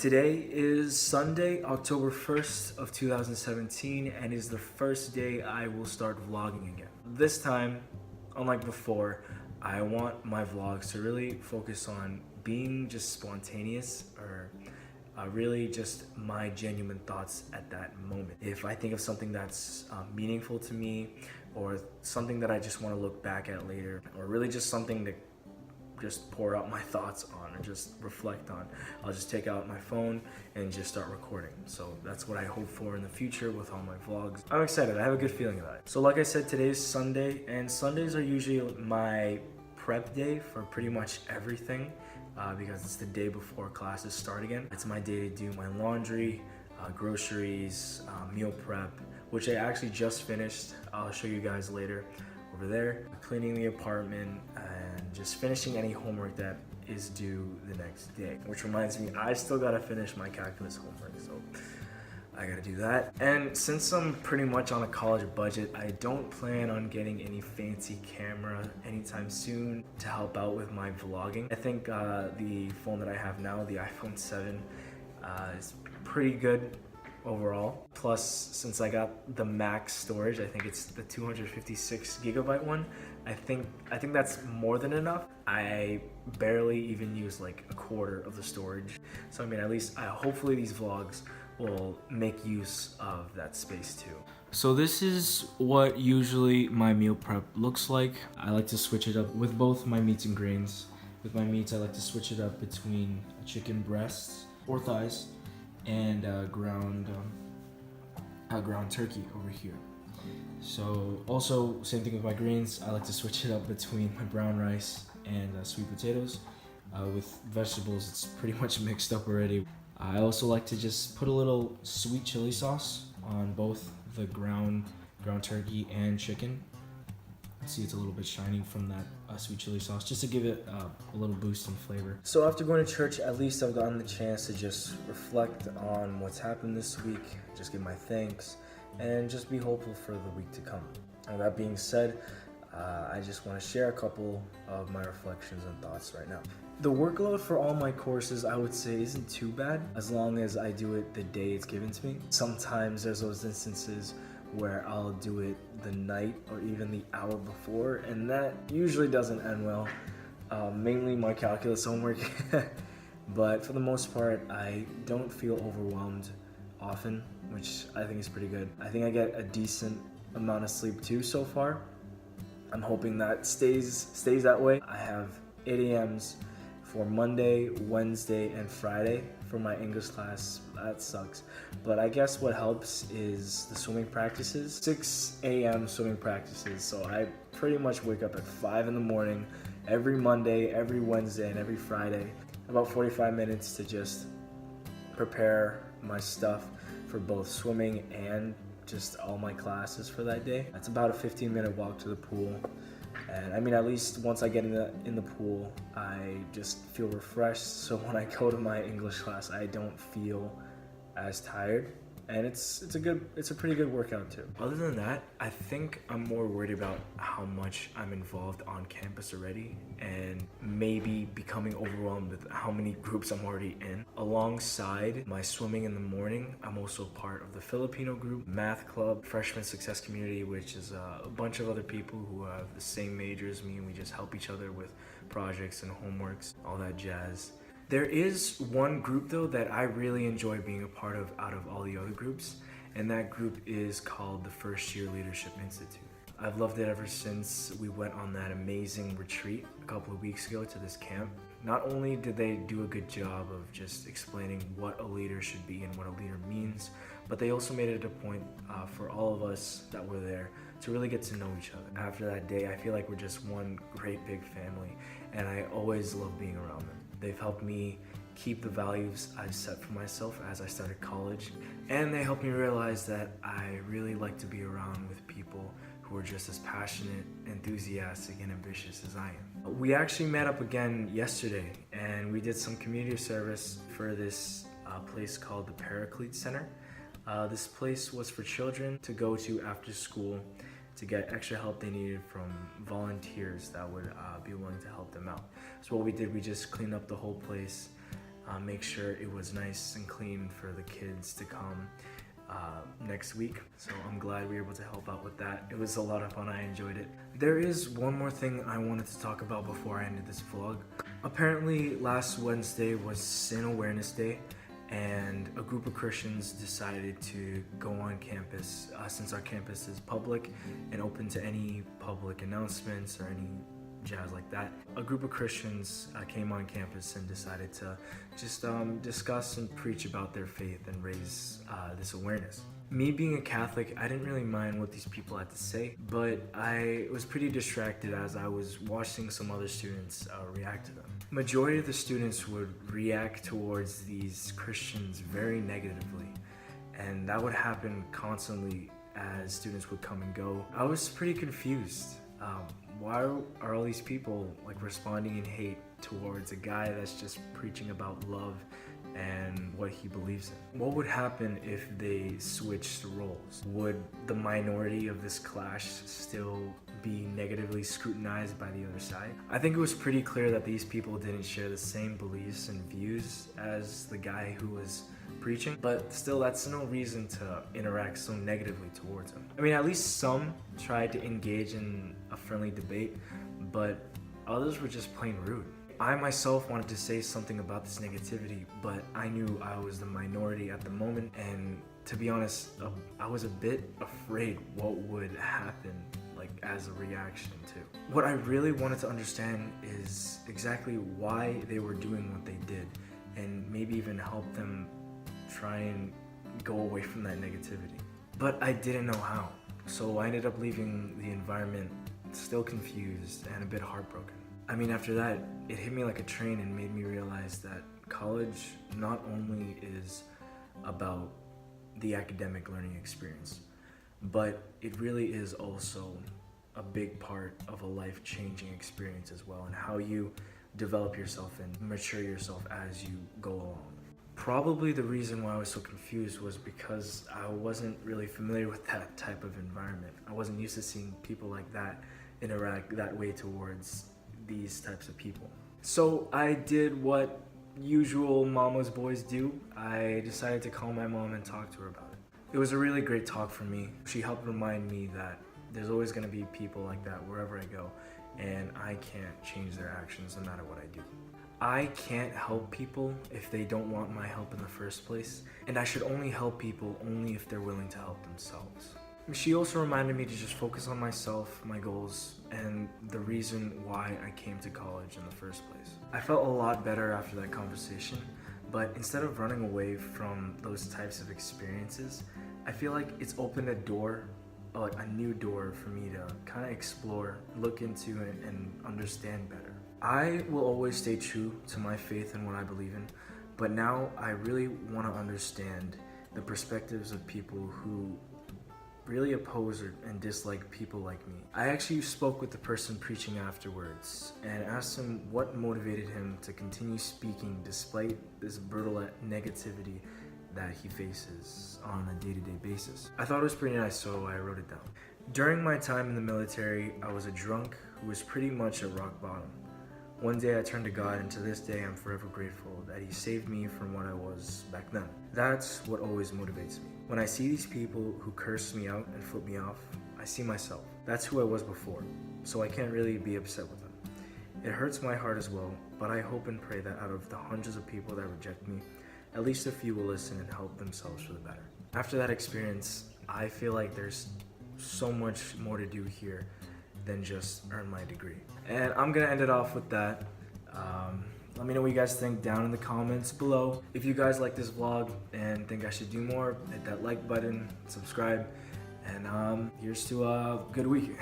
Today is Sunday, October 1st of 2017, and is the first day I will start vlogging again. This time, unlike before, I want my vlogs to really focus on being just spontaneous or really just my genuine thoughts at that moment. If I think of something that's meaningful to me, or something that I just want to look back at later, or really just something to just pour out my thoughts on or just reflect on, I'll just take out my phone and just start recording. So that's what I hope for in the future with all my vlogs. I'm excited, I have a good feeling about it. So like I said, today's Sunday, and Sundays are usually my prep day for pretty much everything because it's the day before classes start again. It's my day to do my laundry, groceries, meal prep, which I actually just finished. I'll show you guys later over there. Cleaning the apartment and just finishing any homework that is due the next day. Which reminds me, I still gotta finish my calculus homework, so I gotta do that. And since I'm pretty much on a college budget, I don't plan on getting any fancy camera anytime soon to help out with my vlogging. I think the phone that I have now, the iPhone 7, is pretty good overall. Plus, since I got the max storage, I think it's the 256 gigabyte one. I think that's more than enough. I barely even use like a quarter of the storage. So I mean, at least hopefully these vlogs will make use of that space too. So this is what usually my meal prep looks like. I like to switch it up with both my meats and grains. With my meats, I like to switch it up between chicken breasts or thighs and ground turkey over here. So also same thing with my greens. I like to switch it up between my brown rice and sweet potatoes. With vegetables, it's pretty much mixed up already. I also like to just put a little sweet chili sauce on both the ground turkey and chicken. See, it's a little bit shiny from that sweet chili sauce, just to give it a little boost in flavor. So after going to church, at least I've gotten the chance to just reflect on what's happened this week, just give my thanks, and just be hopeful for the week to come. And that being said, I just want to share a couple of my reflections and thoughts right now. The workload for all my courses, I would say, isn't too bad as long as I do it the day it's given to me. Sometimes there's those instances where I'll do it the night or even the hour before, and that usually doesn't end well. Mainly my calculus homework, but for the most part, I don't feel overwhelmed often, which I think is pretty good. I think I get a decent amount of sleep too so far. I'm hoping that stays that way. I have 8 a.m.s for Monday, Wednesday, and Friday for my English class. That sucks. But I guess what helps is the swimming practices. 6 a.m. swimming practices. So I pretty much wake up at 5 in the morning every Monday, every Wednesday, and every Friday. About 45 minutes to just prepare my stuff for both swimming and just all my classes for that day. That's about a 15-minute walk to the pool. And I mean, at least once I get in the pool, I just feel refreshed. So when I go to my English class, I don't feel as tired. And it's a pretty good workout too. Other than that, I think I'm more worried about how much I'm involved on campus already and maybe becoming overwhelmed with how many groups I'm already in. Alongside my swimming in the morning, I'm also part of the Filipino group, math club, freshman success community, which is a bunch of other people who have the same major as me, and we just help each other with projects and homeworks, all that jazz. There is one group though that I really enjoy being a part of out of all the other groups, and that group is called the First Year Leadership Institute. I've loved it ever since we went on that amazing retreat a couple of weeks ago to this camp. Not only did they do a good job of just explaining what a leader should be and what a leader means, but they also made it a point for all of us that were there to really get to know each other. After that day, I feel like we're just one great big family, and I always love being around them. They've helped me keep the values I've set for myself as I started college, and they helped me realize that I really like to be around with people who are just as passionate, enthusiastic, and ambitious as I am. We actually met up again yesterday, and we did some community service for this place called the Paraclete Center. This place was for children to go to after school to get extra help they needed from volunteers that would be willing to help them out. So what we did, we just cleaned up the whole place, make sure it was nice and clean for the kids to come next week. So I'm glad we were able to help out with that. It was a lot of fun. I enjoyed it. There is one more thing I wanted to talk about before I ended this vlog. Apparently last Wednesday was Sin Awareness Day, and a group of Christians decided to go on campus, since our campus is public and open to any public announcements or any jazz like that. A group of Christians came on campus and decided to just discuss and preach about their faith and raise this awareness. Me being a Catholic, I didn't really mind what these people had to say, but I was pretty distracted as I was watching some other students react to them. Majority of the students would react towards these Christians very negatively, and that would happen constantly as students would come and go. I was pretty confused. Why are all these people like responding in hate towards a guy that's just preaching about love and what he believes in? What would happen if they switched roles? Would the minority of this clash still be negatively scrutinized by the other side? I think it was pretty clear that these people didn't share the same beliefs and views as the guy who was preaching, but still that's no reason to interact so negatively towards him. I mean, at least some tried to engage in a friendly debate, but others were just plain rude. I myself wanted to say something about this negativity, but I knew I was the minority at the moment, and to be honest, I was a bit afraid what would happen like as a reaction to. What I really wanted to understand is exactly why they were doing what they did, and maybe even help them try and go away from that negativity. But I didn't know how, so I ended up leaving the environment still confused and a bit heartbroken. I mean, after that, it hit me like a train and made me realize that college not only is about the academic learning experience, but it really is also a big part of a life-changing experience as well, and how you develop yourself and mature yourself as you go along. Probably the reason why I was so confused was because I wasn't really familiar with that type of environment. I wasn't used to seeing people like that interact that way towards these types of people. So I did what usual mama's boys do. I decided to call my mom and talk to her about it. It was a really great talk for me. She helped remind me that there's always going to be people like that wherever I go, and I can't change their actions no matter what I do. I can't help people if they don't want my help in the first place, and I should only help people only if they're willing to help themselves. She also reminded me to just focus on myself, my goals, and the reason why I came to college in the first place. I felt a lot better after that conversation, but instead of running away from those types of experiences, I feel like it's opened a door, like a new door for me to kind of explore, look into, and understand better. I will always stay true to my faith and what I believe in, but now I really want to understand the perspectives of people who really oppose and dislike people like me. I actually spoke with the person preaching afterwards and asked him what motivated him to continue speaking despite this brutal negativity that he faces on a day-to-day basis. I thought it was pretty nice, so I wrote it down. During my time in the military, I was a drunk who was pretty much at rock bottom. One day I turned to God, and to this day I'm forever grateful that He saved me from what I was back then. That's what always motivates me. When I see these people who curse me out and flip me off, I see myself. That's who I was before, so I can't really be upset with them. It hurts my heart as well, but I hope and pray that out of the hundreds of people that reject me, at least a few will listen and help themselves for the better. After that experience, I feel like there's so much more to do here than just earn my degree. And I'm gonna end it off with that. Let me know what you guys think down in the comments below. If you guys like this vlog and think I should do more, hit that like button, subscribe, and here's to a good week.